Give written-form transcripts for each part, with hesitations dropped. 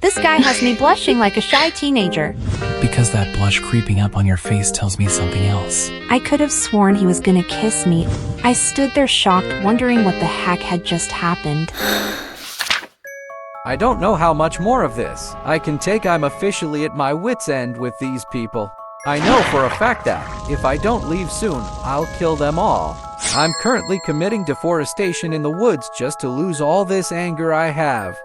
This guy has me blushing like a shy teenager. Because that blush creeping up on your face tells me something else. I could have sworn he was gonna kiss me. I stood there shocked, wondering what the heck had just happened. I don't know how much more of this I can take. I'm officially at my wit's end with these people. I know for a fact that, if I don't leave soon, I'll kill them all. I'm currently committing deforestation in the woods just to lose all this anger I have.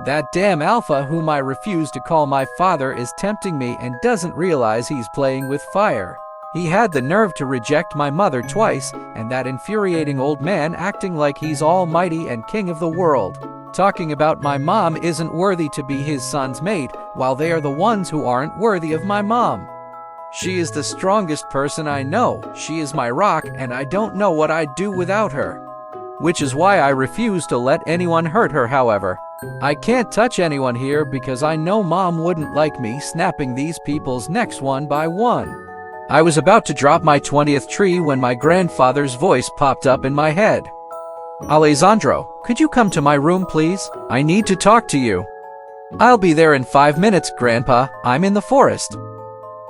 That damn alpha whom I refuse to call my father is tempting me and doesn't realize he's playing with fire. He had the nerve to reject my mother twice, and that infuriating old man acting like he's almighty and king of the world. Talking about my mom isn't worthy to be his son's mate, while they are the ones who aren't worthy of my mom. She is the strongest person I know. She is my rock, and I don't know what I'd do without her. Which is why I refuse to let anyone hurt her, however. I can't touch anyone here because I know Mom wouldn't like me snapping these people's necks one by one. I was about to drop my 20th tree when my grandfather's voice popped up in my head. Alessandro, could you come to my room, please? I need to talk to you. I'll be there in 5 minutes, Grandpa. I'm in the forest.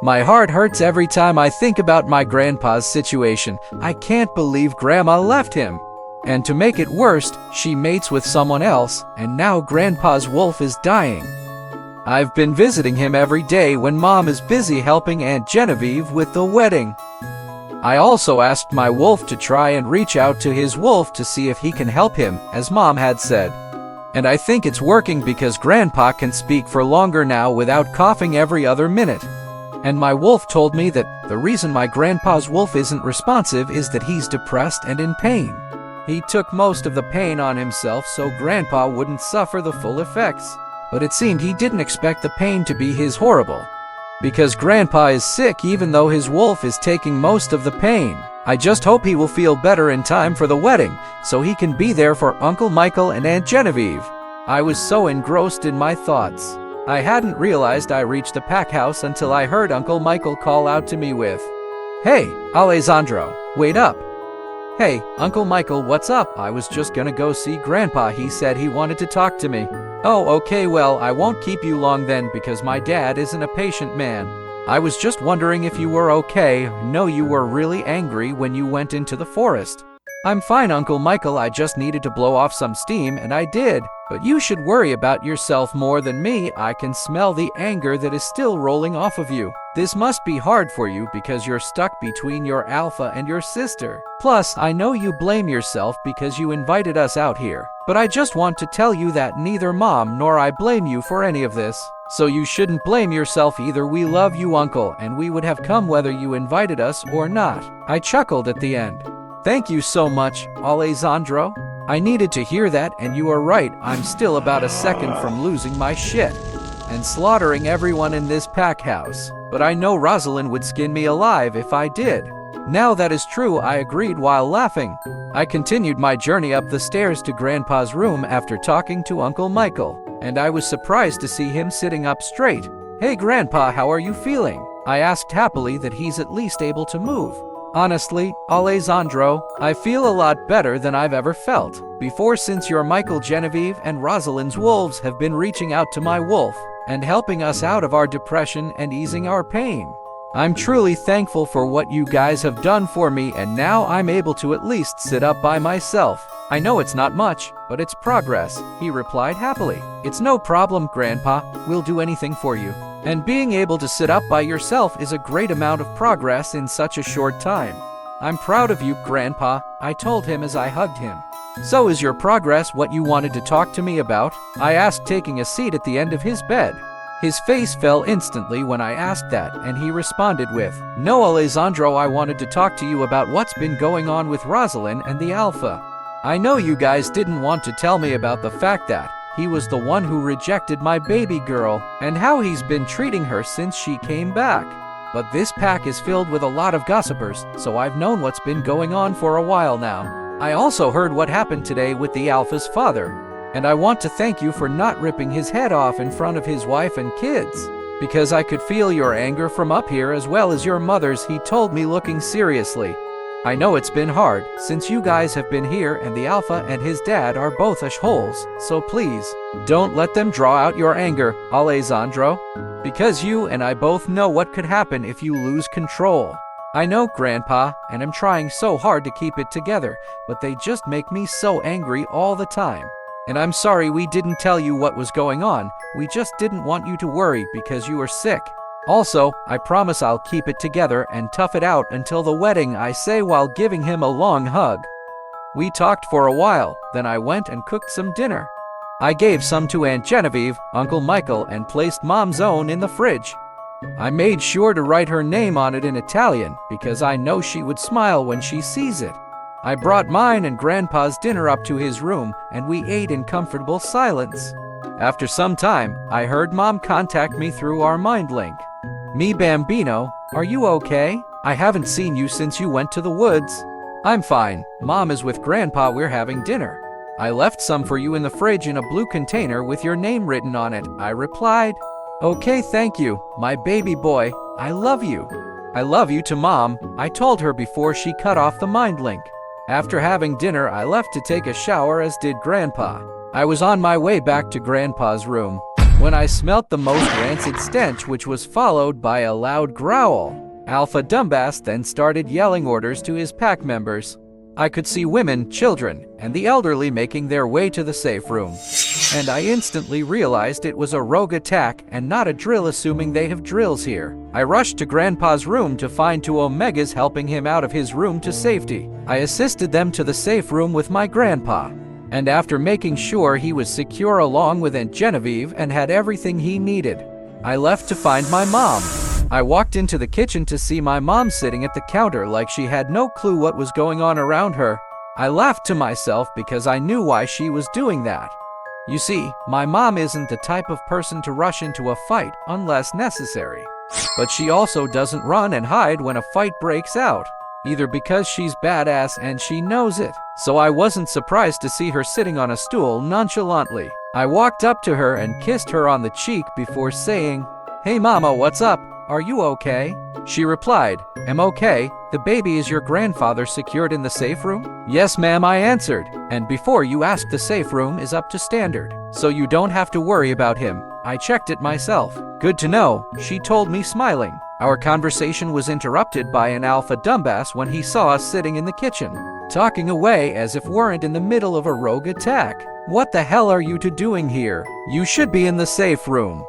My heart hurts every time I think about my grandpa's situation. I can't believe Grandma left him. And to make it worse, she mates with someone else, and now Grandpa's wolf is dying. I've been visiting him every day when Mom is busy helping Aunt Genevieve with the wedding. I also asked my wolf to try and reach out to his wolf to see if he can help him, as Mom had said. And I think it's working because Grandpa can speak for longer now without coughing every other minute. And my wolf told me that the reason my grandpa's wolf isn't responsive is that he's depressed and in pain. He took most of the pain on himself so Grandpa wouldn't suffer the full effects. But it seemed he didn't expect the pain to be his horrible. Because Grandpa is sick even though his wolf is taking most of the pain. I just hope he will feel better in time for the wedding, so he can be there for Uncle Michael and Aunt Genevieve. I was so engrossed in my thoughts. I hadn't realized I reached the pack house until I heard Uncle Michael call out to me with, "Hey, Alessandro, wait up." "Hey, Uncle Michael, what's up? I was just gonna go see Grandpa. He said he wanted to talk to me." "Oh, okay, well, I won't keep you long then because my dad isn't a patient man. I was just wondering if you were okay. I know you were really angry when you went into the forest." "I'm fine, Uncle Michael. I just needed to blow off some steam, and I did. But you should worry about yourself more than me. I can smell the anger that is still rolling off of you. This must be hard for you because you're stuck between your alpha and your sister. Plus, I know you blame yourself because you invited us out here. But I just want to tell you that neither Mom nor I blame you for any of this. So you shouldn't blame yourself either. We love you, Uncle, and we would have come whether you invited us or not." I chuckled at the end. "Thank you so much, Alessandro. I needed to hear that, and you are right. I'm still about a second from losing my shit and slaughtering everyone in this pack house. But I know Rosalyn would skin me alive if I did." "Now that is true," I agreed while laughing. I continued my journey up the stairs to Grandpa's room after talking to Uncle Michael, and I was surprised to see him sitting up straight. "Hey Grandpa, how are you feeling?" I asked happily that he's at least able to move. "Honestly, Alessandro, I feel a lot better than I've ever felt before since your Michael, Genevieve, and Rosalyn's wolves have been reaching out to my wolf and helping us out of our depression and easing our pain. I'm truly thankful for what you guys have done for me, and now I'm able to at least sit up by myself. I know it's not much, but it's progress," he replied happily. "It's no problem, Grandpa. We'll do anything for you. And being able to sit up by yourself is a great amount of progress in such a short time. I'm proud of you, Grandpa," I told him as I hugged him. "So is your progress what you wanted to talk to me about?" I asked, taking a seat at the end of his bed. His face fell instantly when I asked that, and he responded with, "No, Alessandro, I wanted to talk to you about what's been going on with Rosalyn and the Alpha. I know you guys didn't want to tell me about the fact that he was the one who rejected my baby girl, and how he's been treating her since she came back. But this pack is filled with a lot of gossipers, so I've known what's been going on for a while now. I also heard what happened today with the Alpha's father, and I want to thank you for not ripping his head off in front of his wife and kids, because I could feel your anger from up here as well as your mother's," he told me, looking seriously. I know it's been hard, since you guys have been here and the Alpha and his dad are both holes, so please, don't let them draw out your anger, Alessandro. Because you and I both know what could happen if you lose control. I know, Grandpa, and I'm trying so hard to keep it together, but they just make me so angry all the time. And I'm sorry we didn't tell you what was going on, we just didn't want you to worry because you were sick. Also, I promise I'll keep it together and tough it out until the wedding, I say while giving him a long hug. We talked for a while, then I went and cooked some dinner. I gave some to Aunt Genevieve, Uncle Michael, and placed Mom's own in the fridge. I made sure to write her name on it in Italian because I know she would smile when she sees it. I brought mine and Grandpa's dinner up to his room, and we ate in comfortable silence. After some time, I heard Mom contact me through our mind link. "Me Bambino, are you okay? I haven't seen you since you went to the woods." "I'm fine. Mom is with Grandpa, we're having dinner. I left some for you in the fridge in a blue container with your name written on it," I replied. "Okay, thank you, my baby boy. I love you." "I love you to Mom," I told her before she cut off the mind link. After having dinner, I left to take a shower, as did Grandpa. I was on my way back to Grandpa's room when I smelt the most rancid stench, which was followed by a loud growl. Alpha Dumbass then started yelling orders to his pack members. I could see women, children, and the elderly making their way to the safe room. And I instantly realized it was a rogue attack and not a drill, assuming they have drills here. I rushed to Grandpa's room to find two Omegas helping him out of his room to safety. I assisted them to the safe room with my Grandpa. And after making sure he was secure along with Aunt Genevieve and had everything he needed, I left to find my mom. I walked into the kitchen to see my mom sitting at the counter like she had no clue what was going on around her. I laughed to myself because I knew why she was doing that. You see, my mom isn't the type of person to rush into a fight unless necessary. But she also doesn't run and hide when a fight breaks out, either because she's badass and she knows it. So I wasn't surprised to see her sitting on a stool nonchalantly. I walked up to her and kissed her on the cheek before saying, "Hey mama, what's up? Are you okay?" She replied, "I'm okay. The baby is your grandfather secured in the safe room?" "Yes ma'am," I answered. "And before you ask, the safe room is up to standard, so you don't have to worry about him. I checked it myself." "Good to know," she told me, smiling. Our conversation was interrupted by an alpha dumbass when he saw us sitting in the kitchen, talking away as if weren't in the middle of a rogue attack. "What the hell are you two doing here? You should be in the safe room."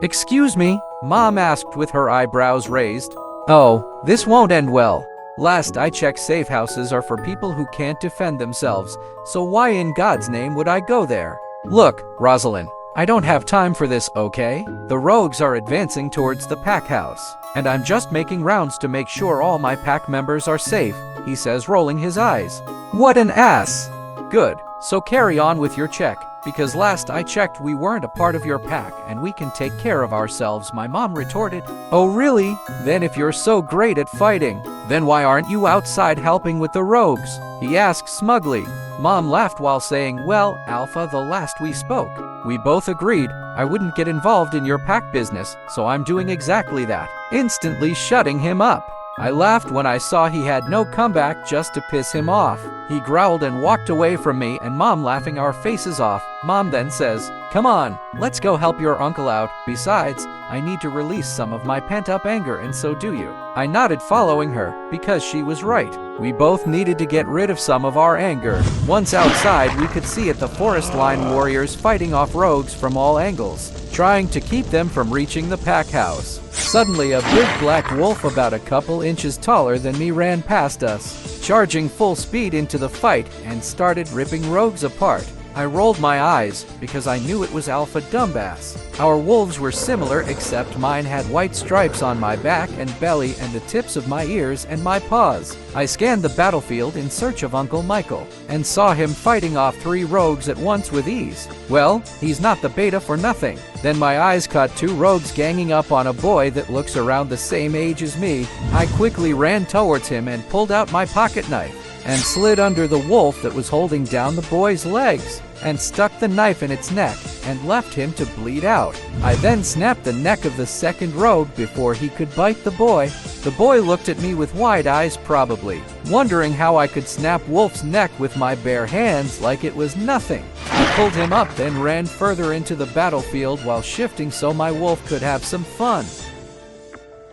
"Excuse me?" Mom asked with her eyebrows raised. "Oh, this won't end well. Last I checked, safe houses are for people who can't defend themselves, so why in God's name would I go there?" "Look, Rosalyn, I don't have time for this, okay? The rogues are advancing towards the pack house, and I'm just making rounds to make sure all my pack members are safe," he says, rolling his eyes. "What an ass!" "Good, so carry on with your check, because last I checked we weren't a part of your pack and we can take care of ourselves," my mom retorted. "Oh really? Then if you're so great at fighting, then why aren't you outside helping with the rogues?" he asked smugly. Mom laughed while saying, "Well, Alpha, the last we spoke, we both agreed I wouldn't get involved in your pack business, so I'm doing exactly that," instantly shutting him up. I laughed when I saw he had no comeback just to piss him off. He growled and walked away from me and Mom laughing our faces off. Mom then says, "Come on, let's go help your uncle out. Besides, I need to release some of my pent-up anger and so do you." I nodded, following her, because she was right. We both needed to get rid of some of our anger. Once outside, we could see at the forest line warriors fighting off rogues from all angles, trying to keep them from reaching the pack house. Suddenly, a big black wolf about a couple inches taller than me ran past us, charging full speed into the fight and started ripping rogues apart. I rolled my eyes because I knew it was Alpha Dumbass. Our wolves were similar, except mine had white stripes on my back and belly and the tips of my ears and my paws. I scanned the battlefield in search of Uncle Michael and saw him fighting off 3 rogues at once with ease. Well, he's not the beta for nothing. Then my eyes caught 2 rogues ganging up on a boy that looks around the same age as me. I quickly ran towards him and pulled out my pocket knife and slid under the wolf that was holding down the boy's legs and stuck the knife in its neck and left him to bleed out. I then snapped the neck of the second rogue before he could bite the boy. The boy looked at me with wide eyes, probably wondering how I could snap Wolf's neck with my bare hands like it was nothing. I pulled him up, then ran further into the battlefield while shifting so my wolf could have some fun.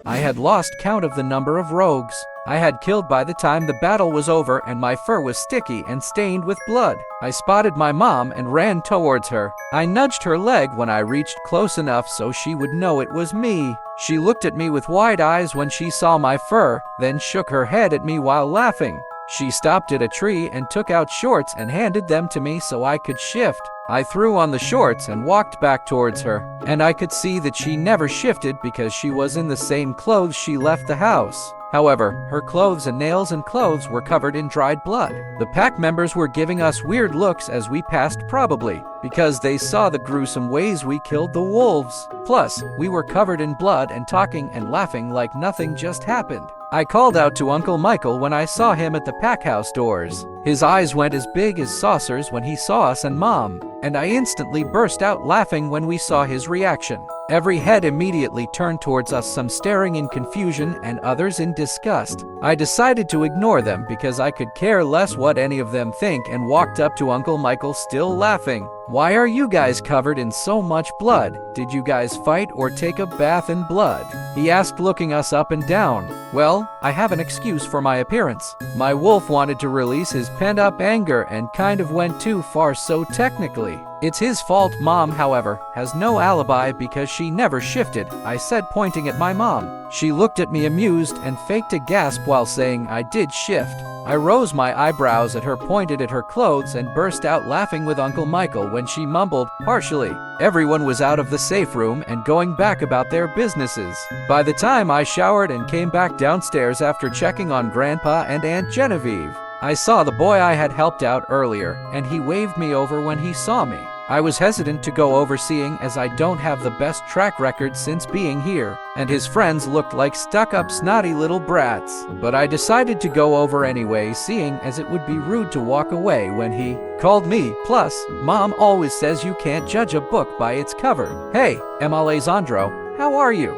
I had lost count of the number of rogues I had killed by the time the battle was over, and my fur was sticky and stained with blood. I spotted my mom and ran towards her. I nudged her leg when I reached close enough so she would know it was me. She looked at me with wide eyes when she saw my fur, then shook her head at me while laughing. She stopped at a tree and took out shorts and handed them to me so I could shift. I threw on the shorts and walked back towards her, and I could see that she never shifted because she was in the same clothes she left the house. However, her clothes and nails and clothes were covered in dried blood. The pack members were giving us weird looks as we passed, probably because they saw the gruesome ways we killed the wolves. Plus, we were covered in blood and talking and laughing like nothing just happened. I called out to Uncle Michael when I saw him at the pack house doors. His eyes went as big as saucers when he saw us and Mom, and I instantly burst out laughing when we saw his reaction. Every head immediately turned towards us, some staring in confusion and others in disgust. I decided to ignore them because I could care less what any of them think, and walked up to Uncle Michael, still laughing. "Why are you guys covered in so much blood? Did you guys fight or take a bath in blood?" he asked, looking us up and down. Well, I have an excuse for my appearance. My wolf wanted to release his pent-up anger and kind of went too far, so technically it's his fault. Mom, however, has no alibi because she never shifted, I said, pointing at my mom. She looked at me amused and faked a gasp while saying I did shift. I rose my eyebrows at her, pointed at her clothes, and burst out laughing with Uncle Michael when she mumbled, partially. Everyone was out of the safe room and going back about their businesses. By the time I showered and came back downstairs after checking on Grandpa and Aunt Genevieve, I saw the boy I had helped out earlier, and he waved me over when he saw me. I was hesitant to go over, seeing as I don't have the best track record since being here, and his friends looked like stuck-up snotty little brats. But I decided to go over anyway, seeing as it would be rude to walk away when he called me. Plus, Mom always says you can't judge a book by its cover. "Hey, M. Alessandro, how are you?"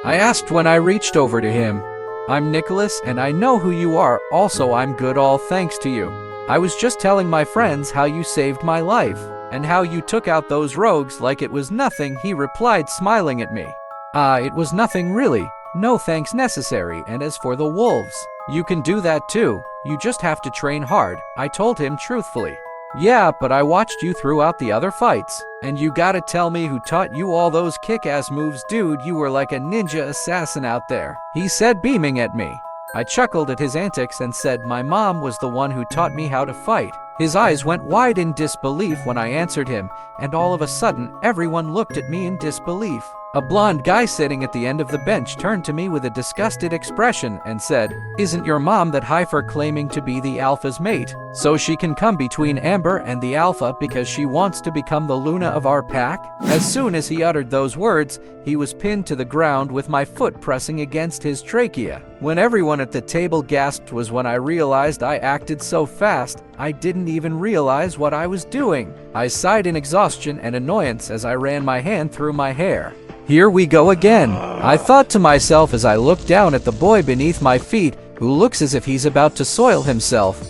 I asked when I reached over to him. "I'm Nicholas, and I know who you are. Also, I'm good, all thanks to you. I was just telling my friends how you saved my life, and how you took out those rogues like it was nothing," he replied, smiling at me. It was nothing really. No thanks necessary, and as for the wolves, you can do that too. You just have to train hard," I told him truthfully. "Yeah, but I watched you throughout the other fights, and you gotta tell me who taught you all those kick-ass moves, dude. You were like a ninja assassin out there," he said, beaming at me. I chuckled at his antics and said my mom was the one who taught me how to fight. His eyes went wide in disbelief when I answered him, and all of a sudden, everyone looked at me in disbelief. A blonde guy sitting at the end of the bench turned to me with a disgusted expression and said, "Isn't your mom that heifer claiming to be the alpha's mate, so she can come between Amber and the alpha because she wants to become the Luna of our pack?" As soon as he uttered those words, he was pinned to the ground with my foot pressing against his trachea. When everyone at the table gasped was when I realized I acted so fast, I didn't even realize what I was doing. I sighed in exhaustion and annoyance as I ran my hand through my hair. "Here we go again," I thought to myself as I looked down at the boy beneath my feet, who looks as if he's about to soil himself.